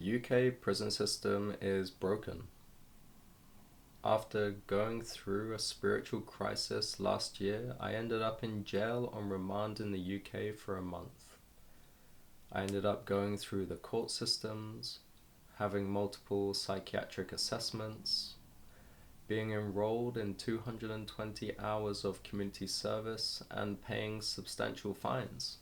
UK prison system is broken. After going through a spiritual crisis last year, I ended up in jail on remand in the UK for a month. I ended up going through the court systems, having multiple psychiatric assessments, being enrolled in 220 hours of community service, and paying substantial fines.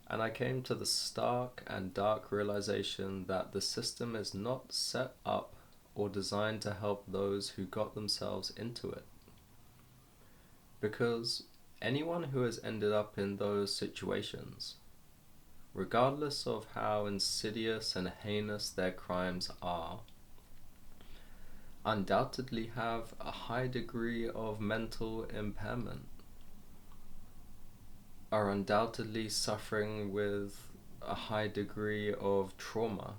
And I came to the stark and dark realization that the system is not set up or designed to help those who got themselves into it. Because anyone who has ended up in those situations, regardless of how insidious and heinous their crimes are, undoubtedly have a high degree of mental impairment, are undoubtedly suffering with a high degree of trauma,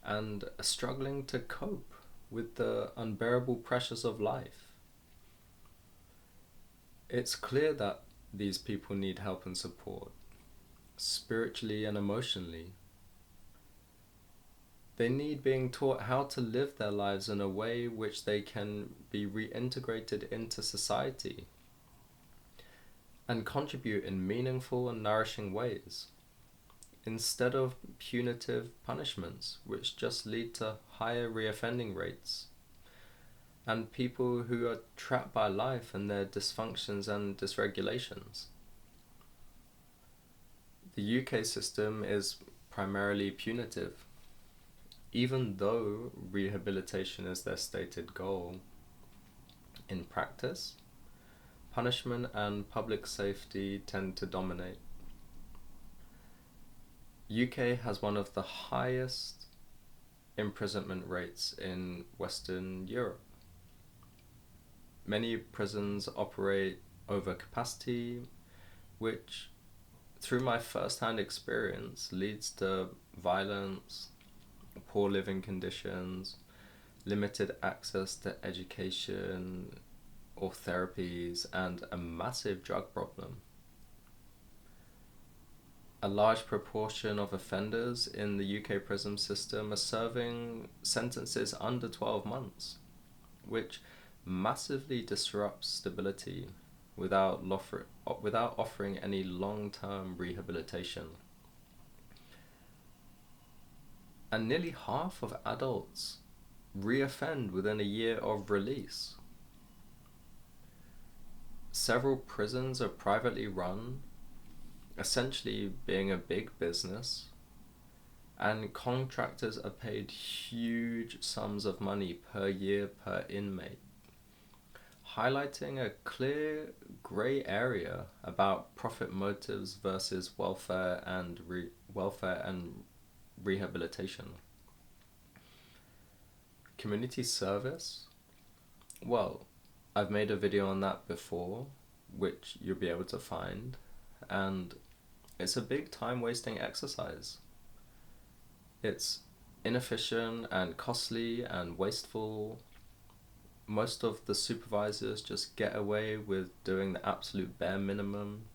and are struggling to cope with the unbearable pressures of life. It's clear that these people need help and support, spiritually and emotionally. They need being taught how to live their lives in a way which they can be reintegrated into society and contribute in meaningful and nourishing ways, instead of punitive punishments which just lead to higher reoffending rates and people who are trapped by life and their dysfunctions and dysregulations. The UK system is primarily punitive, even though rehabilitation is their stated goal. In practice, punishment and public safety tend to dominate. UK has one of the highest imprisonment rates in Western Europe. Many prisons operate over capacity, which, through my first-hand experience, leads to violence, poor living conditions, limited access to education or therapies, and a massive drug problem. A large proportion of offenders in the UK prison system are serving sentences under 12 months, which massively disrupts stability without offering any long-term rehabilitation. And nearly half of adults reoffend within a year of release. Several prisons are privately run, essentially being a big business, and contractors are paid huge sums of money per year per inmate, highlighting a clear grey area about profit motives versus welfare and rehabilitation. Community service? Well, I've made a video on that before, which you'll be able to find, and it's a big time-wasting exercise. It's inefficient and costly and wasteful. Most of the supervisors just get away with doing the absolute bare minimum,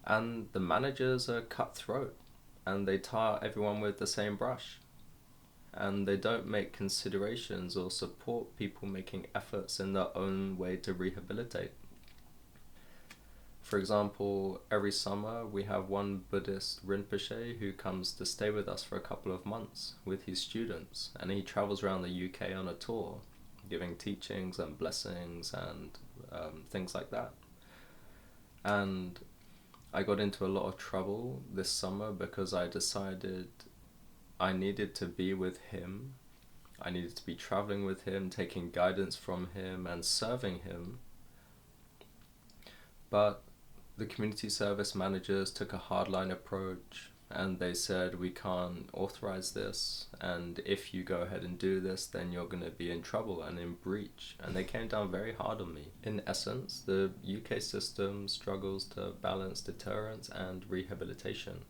and the managers are cutthroat and they tar everyone with the same brush, and they don't make considerations or support people making efforts in their own way to rehabilitate. For example, every summer we have one Buddhist Rinpoche who comes to stay with us for a couple of months with his students, and he travels around the UK on a tour, giving teachings and blessings and things like that. And I got into a lot of trouble this summer because I decided I needed to be with him. I needed to be traveling with him, taking guidance from him and serving him. But the community service managers took a hardline approach, and they said, we can't authorize this, and if you go ahead and do this, then you're going to be in trouble and in breach. And they came down very hard on me. In essence, the UK system struggles to balance deterrence and rehabilitation,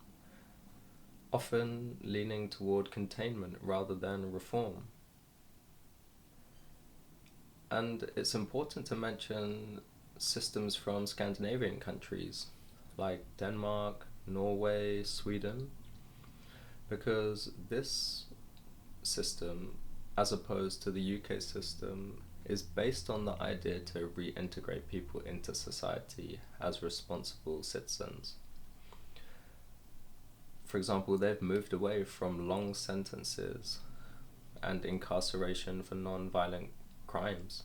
often leaning toward containment rather than reform. And it's important to mention systems from Scandinavian countries like Denmark, Norway, Sweden, Because this system, as opposed to the UK system, is based on the idea to reintegrate people into society as responsible citizens. For example, they've moved away from long sentences and incarceration for non-violent crimes.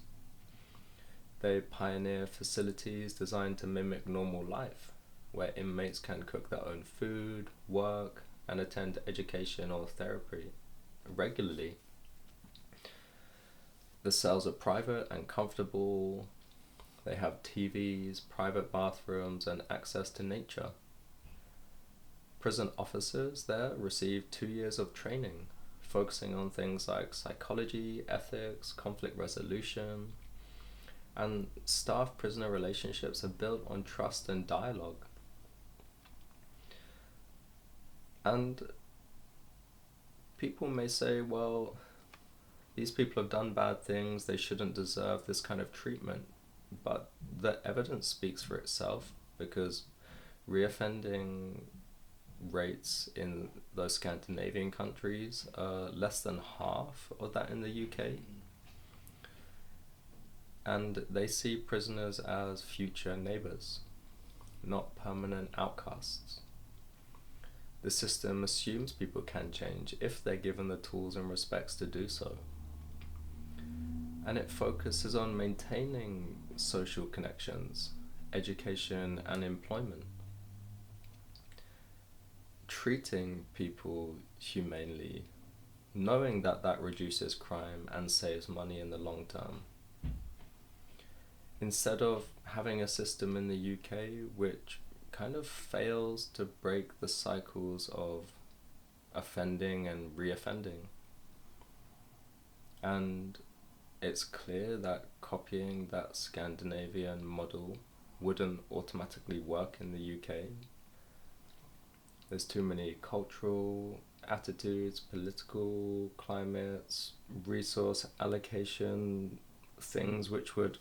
They pioneer facilities designed to mimic normal life, where inmates can cook their own food, work, and attend education or therapy regularly. The cells are private and comfortable. They have TVs, private bathrooms, and access to nature. Prison officers there receive 2 years of training, focusing on things like psychology, ethics, conflict resolution, and staff-prisoner relationships are built on trust and dialogue. And people may say, well, these people have done bad things, they shouldn't deserve this kind of treatment. But the evidence speaks for itself, because reoffending rates in those Scandinavian countries are less than half of that in the UK. And they see prisoners as future neighbours, not permanent outcasts. The system assumes people can change if they're given the tools and respects to do so. And it focuses on maintaining social connections, education, and employment. Treating people humanely, knowing that that reduces crime and saves money in the long term. Instead of having a system in the UK which kind of fails to break the cycles of offending and reoffending. And it's clear that copying that Scandinavian model wouldn't automatically work in the UK. There's too many cultural attitudes, political climates, resource allocation, things which would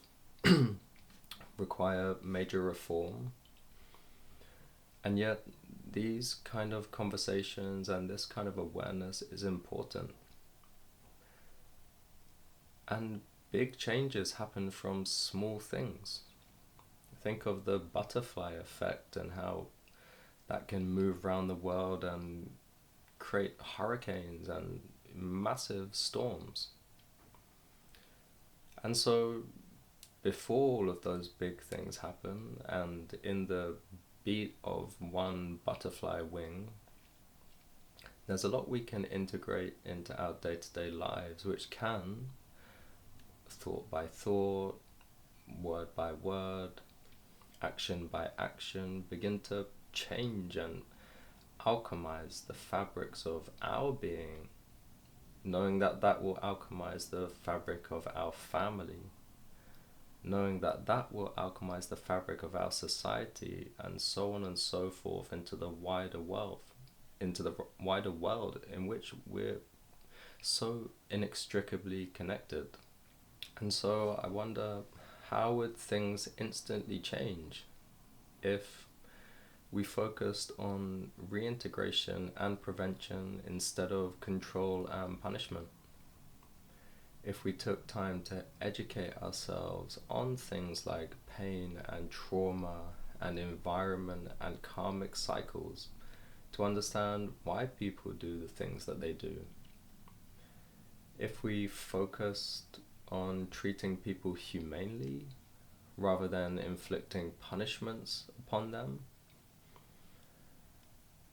require major reform. And yet these kind of conversations and this kind of awareness is important. And big changes happen from small things. Think of the butterfly effect and how that can move around the world and create hurricanes and massive storms. And so before all of those big things happen, and in the beat of one butterfly wing, there's a lot we can integrate into our day-to-day lives, which can, thought by thought, word by word, action by action, begin to change and alchemize the fabrics of our being, knowing that that will alchemize the fabric of our family, knowing that that will alchemize the fabric of our society, and so on and so forth into the wider world, in which we're so inextricably connected. And so I wonder, how would things instantly change if we focused on reintegration and prevention instead of control and punishment? If we took time to educate ourselves on things like pain and trauma and environment and karmic cycles to understand why people do the things that they do. If we focused on treating people humanely rather than inflicting punishments upon them,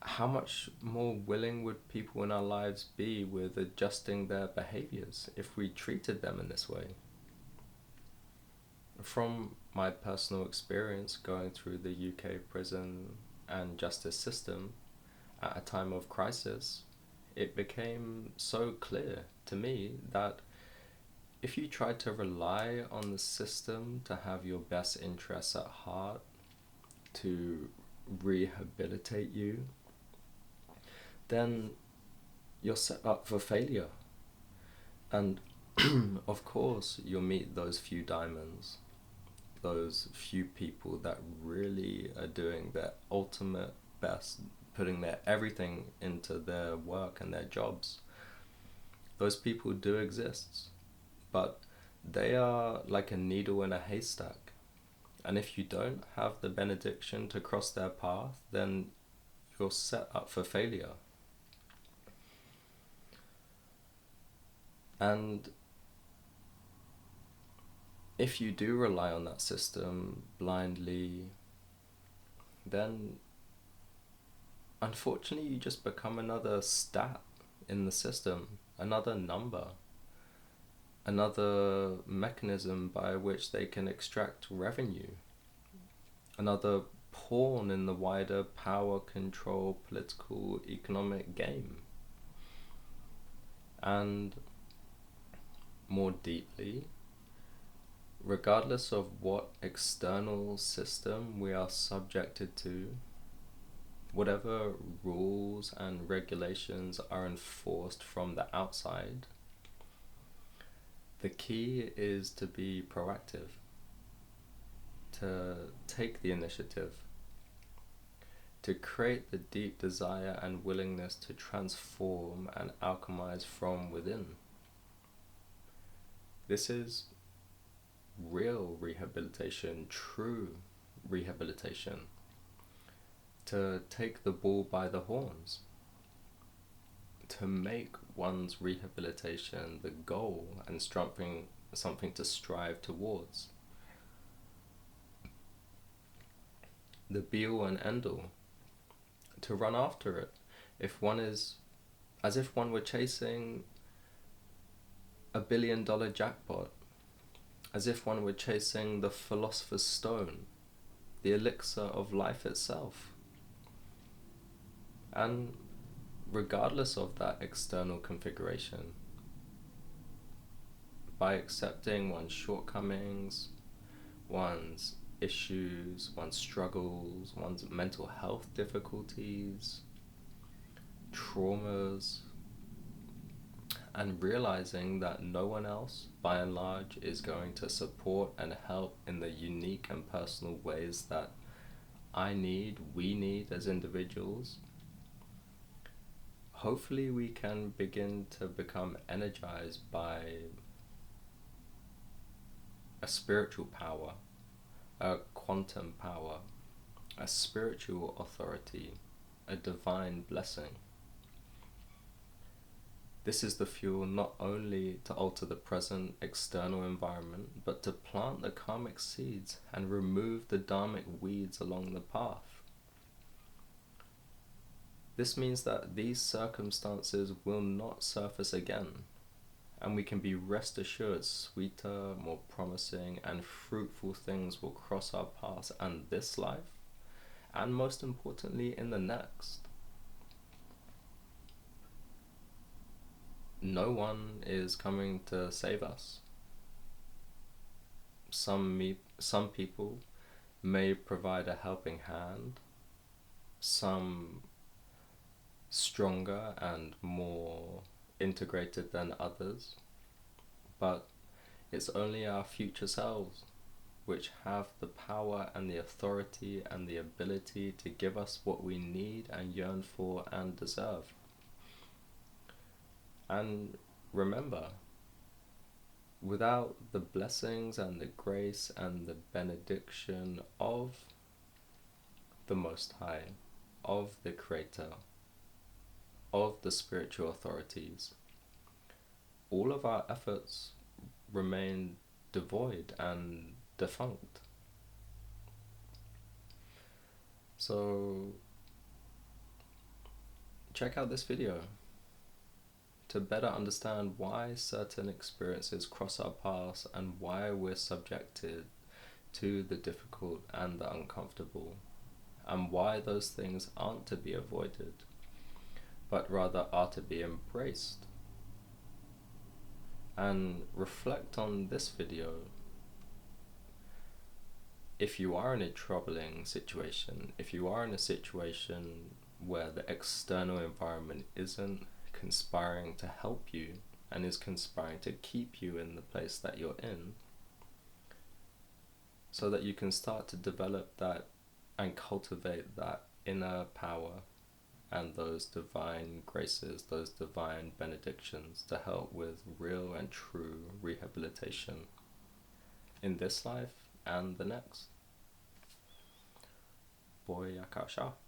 how much more willing would people in our lives be with adjusting their behaviors if we treated them in this way? From my personal experience going through the UK prison and justice system at a time of crisis, it became so clear to me that if you try to rely on the system to have your best interests at heart, to rehabilitate you, then you're set up for failure. And of course you'll meet those few diamonds, those few people that really are doing their ultimate best putting their everything into their work and their jobs. Those people do exist, but they are like a needle in a haystack. And if you don't have the benediction to cross their path, then you're set up for failure. And if you do rely on that system blindly, then unfortunately you just become another stat in the system, another number, another mechanism by which they can extract revenue, another pawn in the wider power, control, political, economic game. And more deeply, regardless of what external system we are subjected to, whatever rules and regulations are enforced from the outside, the key is to be proactive, to take the initiative, to create the deep desire and willingness to transform and alchemize from within. This is real rehabilitation, true rehabilitation. To take the bull by the horns, to make one's rehabilitation the goal and something to strive towards. The be-all and end-all, to run after it. As if one were chasing $1 billion jackpot, as if one were chasing the philosopher's stone, the elixir of life itself. And regardless of that external configuration, by accepting one's shortcomings, one's issues, one's struggles, one's mental health difficulties, traumas, and realizing that no one else, by and large, is going to support and help in the unique and personal ways that we need as individuals, hopefully we can begin to become energized by a spiritual power, a quantum power, a spiritual authority, a divine blessing. This is the fuel not only to alter the present external environment, but to plant the karmic seeds and remove the dharmic weeds along the path. This means that these circumstances will not surface again, and we can be rest assured sweeter, more promising, and fruitful things will cross our paths in this life, and most importantly in the next. No one is coming to save us. Some people may provide a helping hand, some stronger and more integrated than others, but it's only our future selves which have the power and the authority and the ability to give us what we need and yearn for and deserve. And remember, without the blessings and the grace and the benediction of the Most High, of the Creator, of the spiritual authorities, all of our efforts remain devoid and defunct. So check out this video to better understand why certain experiences cross our paths and why we're subjected to the difficult and the uncomfortable, and why those things aren't to be avoided, but rather are to be embraced. And reflect on this video. If you are in a troubling situation, if you are in a situation where the external environment isn't conspiring to help you and is conspiring to keep you in the place that you're in, so that you can start to develop that and cultivate that inner power, and those divine graces, those divine benedictions to help with real and true rehabilitation in this life and the next. 不会呀，搞笑。